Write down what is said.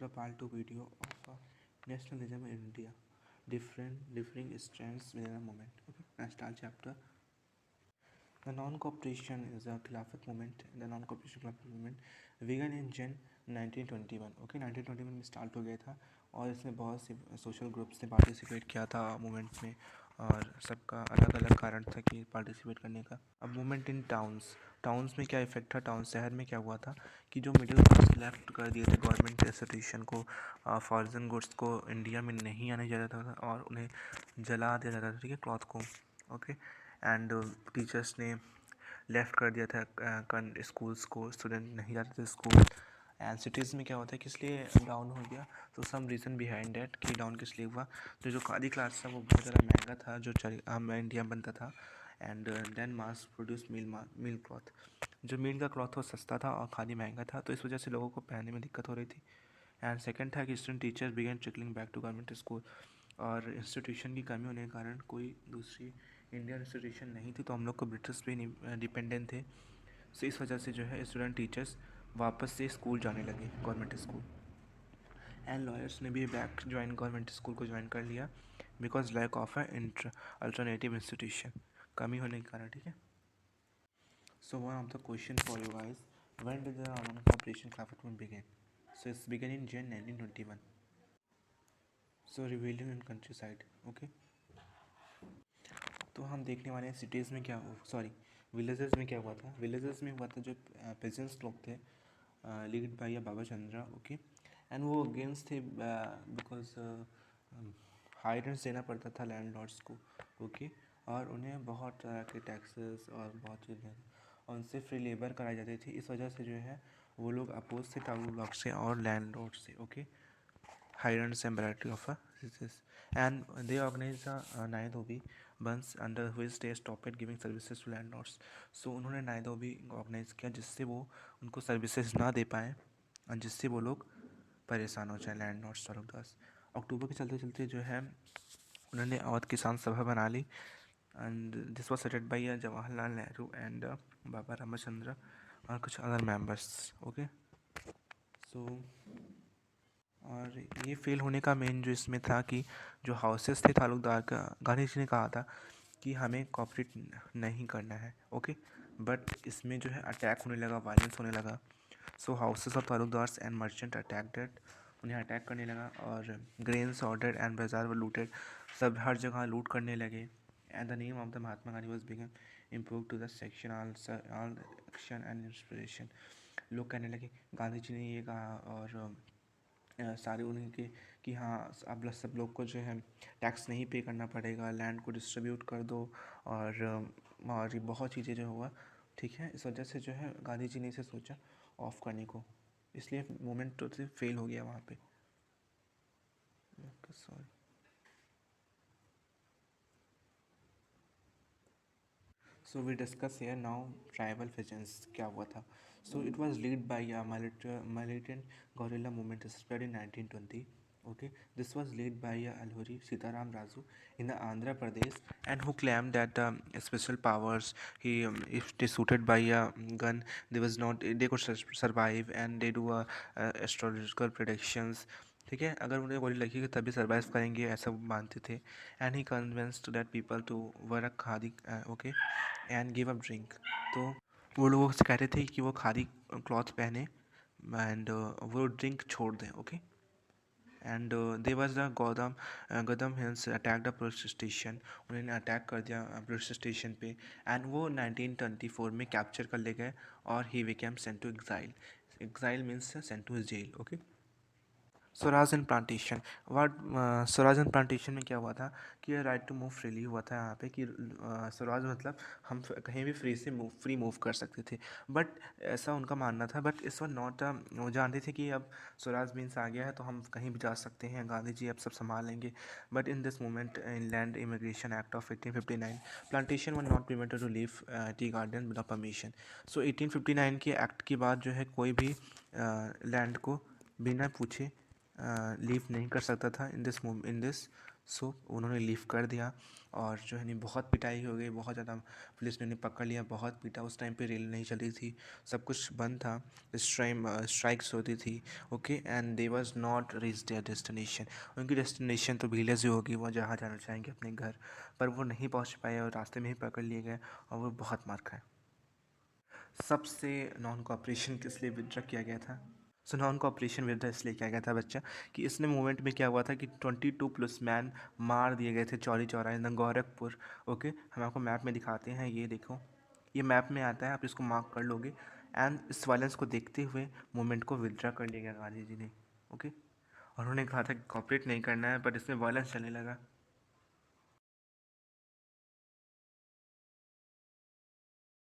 chapter part 2 video of nationalism in India, differing strands within a movement. Okay, let's start chapter. The non-cooperation is a Khilafat movement. The non-cooperation Khilafat movement began in Jan 1921. Okay, 1921 में start हो गया था और इसमें बहुत से social groups ने participate किया था मूवमेंट में और सबका अलग अलग कारण था कि पार्टिसिपेट करने का. अब मूवमेंट इन टाउन्स में क्या इफेक्ट था, टाउन शहर में क्या हुआ था कि जो मिडिल क्लास लेफ्ट कर दिए थे गवर्नमेंट इंस्टीट्यूशन को, फॉरेन गुड्स को इंडिया में नहीं आने दिया जाता था और उन्हें जला दिया जाता था, ठीक है, क्लॉथ को. ओके, एंड टीचर्स ने लेफ़्ट कर दिया था स्कूल्स को, स्टूडेंट नहीं जाते थे स्कूल. एंड सिटीज़ में क्या होता है किस लिए डाउन हो गया, तो सम रीज़न बिहाइंड डैट कि डाउन किस लिए हुआ. तो जो खादी क्लास था वो बहुत ज़्यादा महंगा था जो हमें इंडिया में बनता था. And then mass produce mill cloth. जो मिल का क्लॉथ वो सस्ता था और खादी महंगा था, तो इस वजह से लोगों को पहनने में दिक्कत हो रही थी. एंड सेकंड था कि student teachers began trickling back to government school. और इंस्टीट्यूशन की कमी होने के कारण कोई दूसरी इंडियन इंस्टीट्यूशन नहीं थी, तो हम लोग को ब्रिटिश पे डिपेंडेंट थे. सो इस वजह से जो है स्टूडेंट टीचर्स वापस से स्कूल जाने लगे, गवर्नमेंट स्कूल. एंड लॉयर्स ने भी बैक ज्वाइन गवर्नमेंट स्कूल को ज्वाइन कर लिया because lack of alternative institution, कमी होने के कारण, ठीक है. So one of the question for you guys, when did the operation Khilafat movement begin. So it's begin in Jan 1921. So rebellion in countryside. Okay, तो हम देखने वाले हैं सिटीज़ में क्या विलेजेस में क्या हुआ था. विलेजेस में हुआ था जो पेजेंट्स लोग थे lead by Baba Chandra. Okay, and वो अगेंस्ट थे बिकॉज हाई रेंट्स देना पड़ता था लैंडलॉर्ड्स को. ओके, और उन्हें बहुत तरह के टैक्सेस और बहुत चीज़ें और उनसे फ्री लेबर कराई जाती थी. इस वजह से जो है वो लोग अपोज थे टाउन ब्लॉक से और लैंडलॉर्ड से. Okay, high rents and variety of diseases, and they organized a Nairobi bunch under which they stopped giving services to landlords. So उन्होंने नाइरोबी ऑर्गेनाइज किया जिससे वो उनको सर्विसेज ना दे पाएँ और जिससे वो लोग परेशान हो जाए लैंडलॉर्ड्स तालुकदार. अक्टूबर के चलते चलते जो है उन्होंने अवध किसान सभा बना ली and this was setted by Jawaharlal Nehru and Baba Ramchandra और कुछ अदर मेंबर्स. ओके, सो और ये फेल होने का मेन जो इसमें था कि जो हाउसेस थे तालुकदार का, गांधी जी ने कहा था कि हमें कॉपरेट नहीं करना है. ओके, बट इसमें जो है अटैक होने लगा, वायलेंस होने लगा. So houses of taluqdars and merchant attacked, उन्हें अटैक करने लगा और ग्रेन्स ऑर्डर एंड बाजार वर लूटेड. सब हर जगह लूट करने लगे. And the name of the Mahatma Gandhi was began improve to the section all action and inspiration. लोग कहने लगे गांधी जी ने ये कहा और सारे उन्हीं के कि हाँ अब सब लोग को जो है टैक्स नहीं पे करना पड़ेगा, लैंड को डिस्ट्रीब्यूट कर दो और ये बहुत चीज़ें जो हुआ, ठीक है. इस वजह से जो है गांधी जी ने इसे सोचा ऑफ करने को, इसलिए मूवमेंट तो से फेल हो गया वहाँ पे. Sorry. So we discuss here now tribal peasants क्या हुआ था. So it was lead by a militant guerrilla movement spread in 1920. Okay, this was led by Alhuri Sitaram Raju in the Andhra Pradesh, and who claimed that special powers. If they shooted by a gun, they could survive, and they do astrological predictions. ठीक है, अगर उन्हें गोली लगेगी तभी survive करेंगे, ऐसा वो मानते थे. And he convinced that people to work khadi. Okay, and give up drink. तो वो लोगों से कहते थे कि वो खादी क्लॉथ पहने एंड वो ड्रिंक छोड़ दें. Okay, and they was the Gautam hills attack the police station. उन्होंने अटैक कर दिया पुलिस स्टेशन पे एंड वो 1924 में कैप्चर कर ले गए और he became sent to exile. Exile means sent to jail. Okay, Swaraj and plantation. Swaraj and plantation में क्या हुआ था कि राइट टू मूव फ्रीली हुआ था यहाँ पे कि स्वराज मतलब हम कहीं भी फ्री मूव कर सकते थे. बट ऐसा उनका मानना था. बट इस वक्त नॉट वो जानते थे कि अब स्वराज मीन्स आ गया है तो हम कहीं भी जा सकते हैं, गांधी जी अब सब संभाल लेंगे. But in this moment inland immigration act of 1859 plantation were not permitted to leave tea garden without permission. So 1859 के एक्ट के बाद जो है कोई भी लैंड को बिना पूछे लीव नहीं कर सकता था इन दिस सो उन्होंने लीव कर दिया और जो है नहीं बहुत पिटाई हो गई, बहुत ज़्यादा पुलिस ने उन्हें पकड़ लिया, बहुत पीटा। उस टाइम पे रेल नहीं चली थी, सब कुछ बंद था, इस टाइम स्ट्राइक्स होती थी। Okay, and they was not reach there destination. उनकी डेस्टिनेशन तो विलेज ही होगी, वो जहाँ जाना चाहेंगे अपने घर, पर वो नहीं पहुँच पाए और रास्ते में ही पकड़ लिए गए और वो बहुत मार खाए। सबसे नॉन कोऑपरेशन किस लिए विदड्रॉ किया गया था? सो नॉन कोऑपरेशन विद इसलिए किया गया था बच्चा कि इसने मूवमेंट में क्या हुआ था कि 22 प्लस मैन मार दिए गए थे चौरी चौराहे इन गोरखपुर। ओके, हम आपको मैप में दिखाते हैं, ये देखो, ये मैप में आता है, आप इसको मार्क कर लोगे। एंड इस वायलेंस को देखते हुए मूवमेंट को विदड्रॉ कर लिया गया गांधी जी ने। ओके, और उन्होंने कहा था कि कॉपरेट नहीं करना है, बट इसमें वायलेंस चलने लगा।